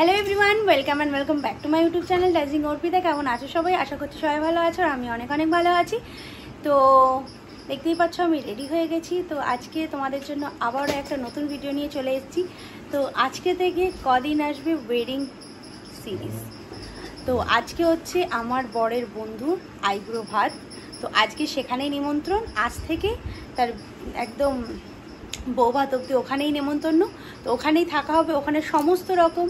Hello everyone, welcome back to my YouTube channel ডাইজিং অর্পিতা। কেমন আছো সবাই? আশা করছি সবাই ভালো আছো আর আমি অনেক ভালো আছি। তো দেখতেই পাচ্ছ আমি রেডি হয়ে গেছি। তো আজকে তোমাদের জন্য আবারও একটা নতুন ভিডিও নিয়ে চলে এসেছি। তো আজকে থেকে কদিন আসবে ওয়েডিং সিরিজ। তো আজকে হচ্ছে আমার বরের বন্ধুর আইব্রো ভাত। তো আজকে সেখানেই নিমন্ত্রণ, আজ থেকে তার একদম বৌভাত অব্দি ওখানেই নেমন্তন্ন। তো ওখানেই থাকা হবে। ওখানে সমস্ত রকম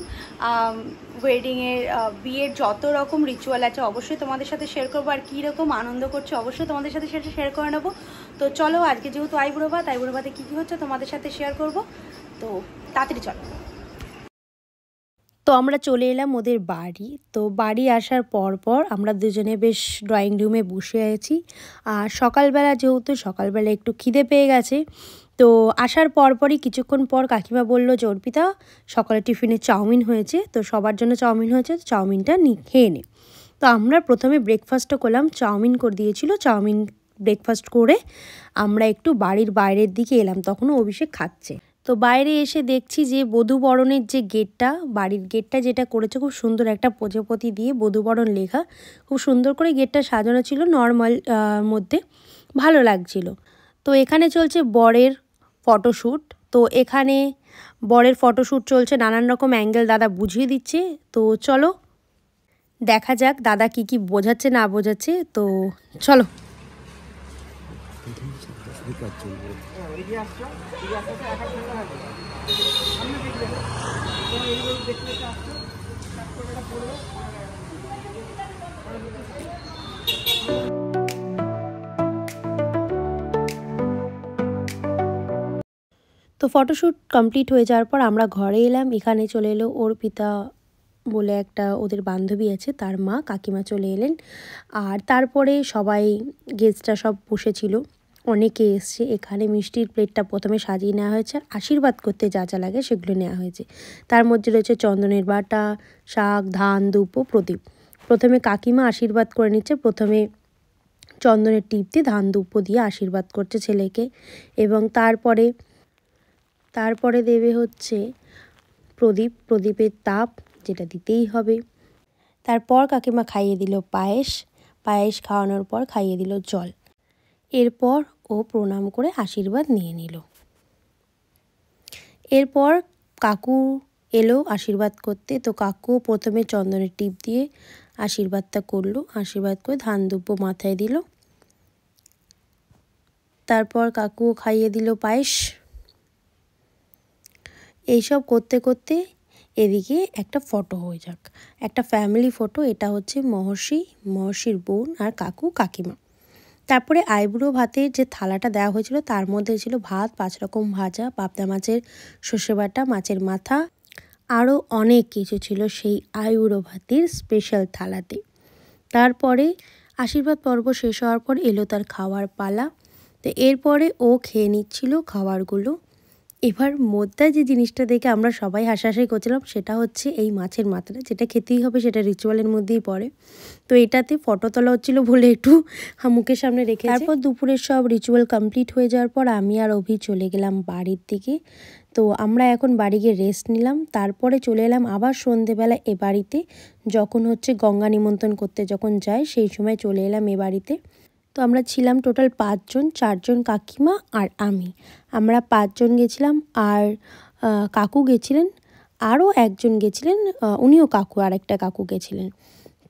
ওয়েডিংয়ের বিয়ের যত রকম রিচুয়াল আছে অবশ্যই তোমাদের সাথে শেয়ার করবো। আর কীরকম আনন্দ করছে অবশ্যই তোমাদের সাথে সেটা শেয়ার করে নেবো। তো চলো, আজকে যেহেতু আইব্রো ভাতে কী কী হচ্ছে তোমাদের সাথে শেয়ার করব। তো তাড়াতাড়ি চলো। তো আমরা চলে এলাম ওদের বাড়ি। তো বাড়ি আসার পর আমরা দুজনে বেশ ড্রয়িং রুমে বসে আছি। আর সকালবেলা একটু খিদে পেয়ে গেছে। তো আসার পরই কিছুক্ষণ পর কাকিমা বললো যে অর্পিতা, সকালে টিফিনে চাউমিন হয়েছে, তো সবার জন্য চাউমিন হয়েছে, চাউমিনটা খেয়ে নে। তো আমরা প্রথমে ব্রেকফাস্টও করলাম, চাউমিন করে দিয়েছিল। চাউমিন ব্রেকফাস্ট করে আমরা একটু বাড়ির বাইরের দিকে এলাম, তখনও অভিষেক খাচ্ছে। তো বাইরে এসে দেখছি যে বধূবরণের যে গেটটা, বাড়ির গেটটা যেটা করেছে খুব সুন্দর একটা প্রজাপতি দিয়ে বধূবরণ লেখা, খুব সুন্দর করে গেটটা সাজানো ছিল নর্মাল মধ্যে, ভালো লাগছিল। তো এখানে চলছে বরের ফটোশ্যুট। তো এখানে বরের ফটোশ্যুট চলছে, নানান রকম অ্যাঙ্গেল দাদা বুঝিয়ে দিচ্ছে। তো চলো দেখা যাক দাদা কি বোঝাচ্ছে না বোঝাচ্ছে। তো চলো। তো ফটোশ্যুট কমপ্লিট হয়ে যাওয়ার পর আমরা ঘরে এলাম। এখানে চলে এলো অর্পিতা বলে একটা ওদের বান্ধবী আছে, তার মা কাকিমা চলে এলেন। আর তারপরে সবাই গেস্টরা সব বসেছিল, অনেকে এসছে। এখানে মিষ্টির প্লেটটা প্রথমে সাজিয়ে নেওয়া হয়েছে, আশীর্বাদ করতে যা যা লাগে সেগুলো নেওয়া হয়েছে। তার মধ্যে রয়েছে চন্দনের বাটা, শাক, ধান, ধূপ ও প্রদীপ। প্রথমে কাকিমা আশীর্বাদ করে নিচ্ছে, প্রথমে চন্দনের টিপ দিয়ে ধান ধূপ দিয়ে আশীর্বাদ করছে ছেলেকে। এবং তারপরে দেবে হচ্ছে প্রদীপের তাপ, যেটা দিতেই হবে। তারপর কাকিমা খাইয়ে দিল পায়েস খাওয়ানোর পর খাইয়ে দিল জল। এরপর ও প্রণাম করে আশীর্বাদ নিয়ে নিল। এরপর কাকু এলো আশীর্বাদ করতে। তো কাকু প্রথমে চন্দনের টিপ দিয়ে আশীর্বাদটা করলো, আশীর্বাদ করে ধান ধূপ মাথায় দিল। তারপর কাকু খাইয়ে দিল পায়েস। এইসব করতে করতে এদিকে একটা ফটো হয়ে যাক, একটা ফ্যামিলি ফটো। এটা হচ্ছে মহর্ষির বোন আর কাকিমা। তারপরে আইব্রো ভাতের যে থালাটা দেওয়া হয়েছিল তার মধ্যে ছিল ভাত, 5 রকম ভাজা, পাবদা মাছের সর্ষে বাটা, মাছের মাথা, আরও অনেক কিছু ছিল সেই আইব্রো ভাতের স্পেশাল থালাতে। তারপরে আশীর্বাদ পর্ব শেষ হওয়ার পর এলো তার খাওয়ার পালা। তো এরপরে ও খেয়ে নিচ্ছিল খাবারগুলো। এবার মোদ্দা যে জিনিসটা দেখে আমরা সবাই হাসাহাসি করছিলাম সেটা হচ্ছে এই মাছের মাথাটা, যেটা খেতেই হবে, সেটা রিচুয়ালের মধ্যেই পড়ে। তো এটাতে ফটো তোলা হচ্ছিল বলে একটু মুখের সামনে রেখে, তারপর দুপুরের সব রিচুয়াল কমপ্লিট হয়ে যাওয়ার পর আমি আর অভি চলে গেলাম বাড়ির দিকে। তো আমরা এখন বাড়ি গিয়ে রেস্ট নিলাম। তারপরে চলে এলাম আবার সন্ধেবেলা এ বাড়িতে, যখন হচ্ছে গঙ্গা নিমন্ত্রণ করতে যখন যায় সেই সময় চলে এলাম এ বাড়িতে। তো আমরা ছিলাম টোটাল 5 জন, 4 জন কাকিমা আর আমি। আমরা 5 জন গেছিলাম। আর কাকু গেছিলেন, আরও একজন গেছিলেন, উনিও কাকু, আর একটা কাকু গেছিলেন।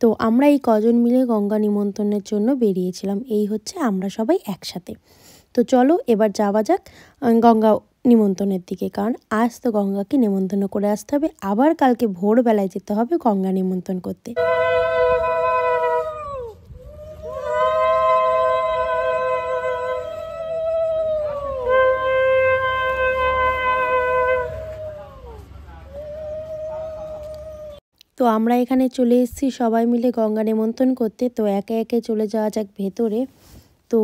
তো আমরা এই কজন মিলে গঙ্গা নিমন্ত্রণের জন্য বেরিয়েছিলাম। এই হচ্ছে আমরা সবাই একসাথে। তো চলো এবার যাওয়া যাক গঙ্গা নিমন্ত্রণের দিকে, কারণ আজ তো গঙ্গাকে নিমন্ত্রণ করে আসতে হবে, আবার কালকে ভোরবেলায় যেতে হবে গঙ্গা নিমন্ত্রণ করতে। তো আমরা এখানে চলে এসেছি সবাই মিলে গঙ্গা নিমন্ত্রণ করতে। তো একে একে চলে যাওয়া যাক ভেতরে। তো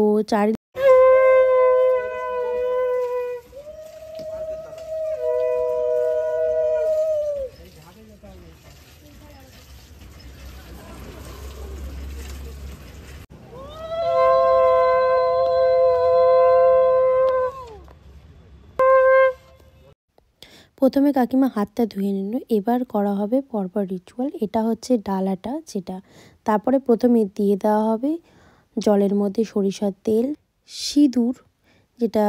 প্রথমে কাকিমা হাতটা ধুয়ে নিল, এবার করা হবে পরপর রিচুয়াল। এটা হচ্ছে ডালাটা যেটা, তারপরে প্রথমে দিয়ে দেওয়া হবে জলের মধ্যে সরিষার তেল, সিঁদুর, যেটা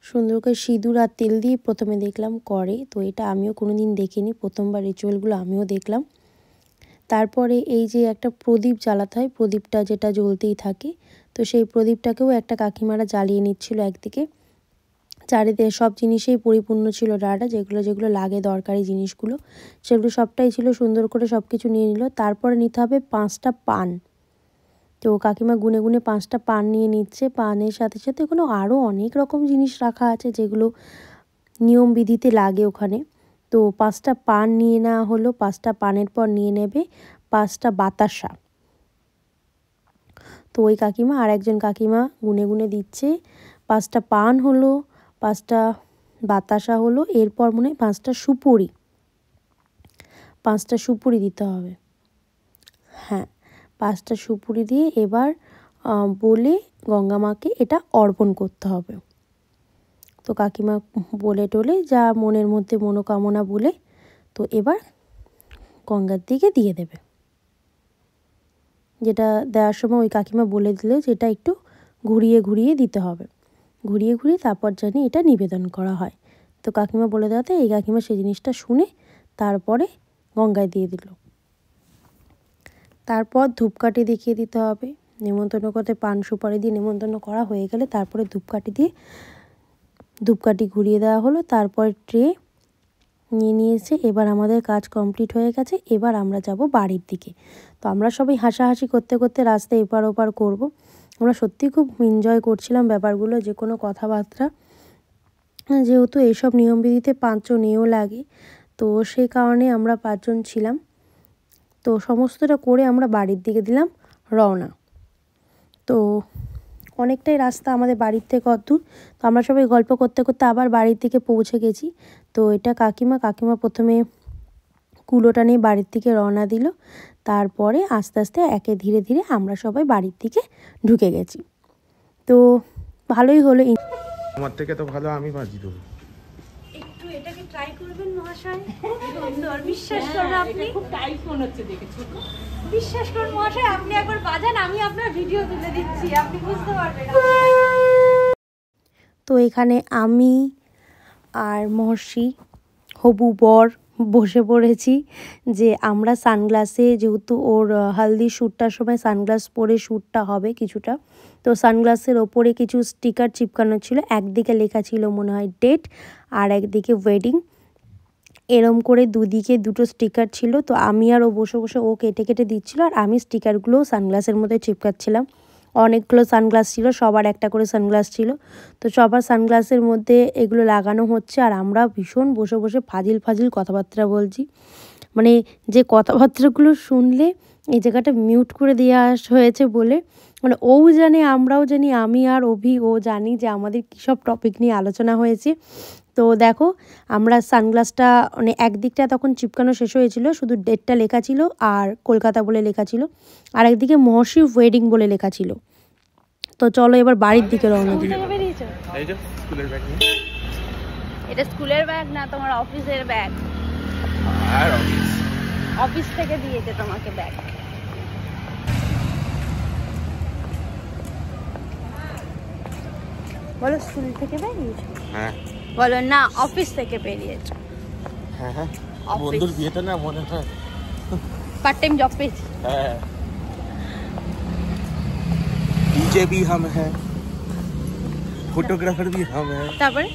সুন্দর করে সিঁদুর আর তেল দিয়ে প্রথমে দেখলাম করে, তো এটা আমিও কোনো দিন দেখিনি, প্রথমবার রিচুয়ালগুলো আমিও দেখলাম। তারপরে এই যে একটা প্রদীপ জ্বালাতে হয়, প্রদীপটা যেটা জ্বলতেই থাকে, তো সেই প্রদীপটাকেও একটা কাকিমারা জ্বালিয়ে নিচ্ছিল একদিকে। চারিদিকে সব জিনিসেই পরিপূর্ণ ছিল ডালাটা, যেগুলো যেগুলো লাগে দরকারি জিনিসগুলো সেগুলো সবটাই ছিল, সুন্দর করে সব কিছু নিয়ে নিল। তারপরে নিতে হবে 5টা পান, তো কাকিমা গুনে গুনে 5টা পান নিয়ে নিচ্ছে। পানের সাথে সাথে ওখানে আরও অনেক রকম জিনিস রাখা আছে যেগুলো নিয়মবিধিতে লাগে ওখানে। তো 5টা পান নিয়ে নেওয়া হলো, 5টা পানের পর নিয়ে নেবে 5টা বাতাসা। তো ওই কাকিমা আর একজন কাকিমা গুনে গুনে দিচ্ছে, 5টা পান হলো, 5টা বাতাসা হলো, এরপর মনে হয় 5টা সুপুরি, 5টা সুপুরি দিতে হবে। হ্যাঁ, 5টা সুপুরি দিয়ে এবার বলে গঙ্গা মাকে এটা অর্পণ করতে হবে। তো কাকিমা বলে টলে যা মনের মধ্যে মনোকামনা বলে, তো এবার গঙ্গার দিকে দিয়ে দেবে। যেটা দেওয়ার সময় ওই কাকিমা বলে দিল যে এটা একটু ঘুরিয়ে ঘুরিয়ে দিতে হবে, ঘুরিয়ে ঘুরিয়ে তারপর জানি এটা নিবেদন করা হয়। তো কাকিমা বলে দেওয়াতে এই কাকিমা সেই জিনিসটা শুনে তারপরে গঙ্গায় দিয়ে দিল। তারপর ধূপকাঠি দেখিয়ে দিতে হবে, নেমন্তন্ন করতে পান সুপারি দিয়ে নেমন্তন্ন করা হয়ে গেলে তারপরে ধূপকাঠি দিয়ে ধূপকাঠি ঘুরিয়ে দেওয়া হলো। তারপর ট্রে নিয়ে নিয়েছে, এবার আমাদের কাজ কমপ্লিট হয়ে গেছে, এবার আমরা যাব বাড়ির দিকে। তো আমরা সবাই হাসাহাসি করতে করতে রাস্তায় এপার ওপার করব। আমরা সত্যি খুব এনজয় করছিলাম ব্যাপারগুলো, যে কোনো কথাবার্তা, যেহেতু এইসব নিয়মবিধিতে 5 জনেও লাগে, তো সেই কারণে আমরা 5 জন ছিলাম। তো সমস্তটা করে আমরা বাড়ির দিকে দিলাম রওনা। তো অনেকটাই রাস্তা আমাদের বাড়ির থেকে অদূর, তো আমরা সবাই গল্প করতে করতে আবার বাড়ির দিকে পৌঁছে গেছি। তো এটা কাকিমা প্রথমে কুলোটা নিয়ে বাড়ির দিকে রওনা দিল, তারপরে আস্তে আস্তে একে ধীরে ধীরে আমরা সবাই বাড়ির দিকে ঢুকে গেছি। তো ভালোই হলো। আমার থেকে তো ভালো আমি বাজি দেবো। একটু এটাকে ট্রাই করবেন মহাশয়, সুন্দর, বিশ্বাস করুন, আপনি খুব টাইট মনে হচ্ছে দেখে, ছোট, বিশ্বাস করুন মহাশয়, আপনি একবার বাজান, আমি আপনার ভিডিও তুলে দিচ্ছি, আপনি বুঝতে পারবেন। তো এখানে আমি আর মহর্ষি হবু বর বসে পড়েছি, যে আমরা সানগ্লাসে, যেহেতু ওর হলদি শ্যুটটার সময় সানগ্লাস পরে শ্যুটটা হবে কিছুটা, তো সানগ্লাসের ওপরে কিছু স্টিকার চিপকানো ছিল, একদিকে লেখা ছিল মনে হয় ডেট আর একদিকে ওয়েডিং, এরম করে দুদিকে দুটো স্টিকার ছিল। তো আমি আর ও বসে বসে ও কেটে কেটে দিচ্ছিল, আর আমি স্টিকারগুলোও সানগ্লাসের মধ্যে চিপকাচ্ছিলাম। অনেকগুলো সানগ্লাস ছিল, সবার একটা করে সানগ্লাস ছিল, তো সবার সানগ্লাসের মধ্যে এগুলো লাগানো হচ্ছে, আর আমরা ভীষণ বসে বসে ফাজিল কথাবার্তা বলছি। মানে যে কথাবার্তাগুলো শুনলে এই জায়গাটা মিউট করে দেওয়া হয়েছে বলে, মানে ও জানে, আমরাও জানি, আমি আর অভি ও জানি যে আমাদের কী সব টপিক নিয়ে আলোচনা হয়েছে। তো দেখো, আমরা সানগ্লাসটা মানে একদিকটা তখন চিপকানো শেষ হয়েছিল, শুধু ডেটটা লেখা ছিল আর কলকাতা বলে লেখা ছিল, আর একদিকে মহর্ষি ওয়েডিং বলে লেখা ছিল। তো চলো এবার বাড়ির দিকে রওনা দিই। এই যে স্কুলের ব্যাগ নিয়ে। এটা স্কুলের ব্যাগ না, তোমার অফিসের ব্যাগ। আর অফিস থেকে দিয়েছে তোমাকে ব্যাগ। বলো, স্কুল থেকে বেরিয়েছো? হ্যাঁ। বলো না, অফিস থেকে বেরিয়েছো। হ্যাঁ হ্যাঁ, বন্ধুর বিয়েতে না মনে হয় পার্ট টাইম জব পেয়েছি। হ্যাঁ, डीजे भी हम हैं, फोटोग्राफर भी हम हैं। তারপরে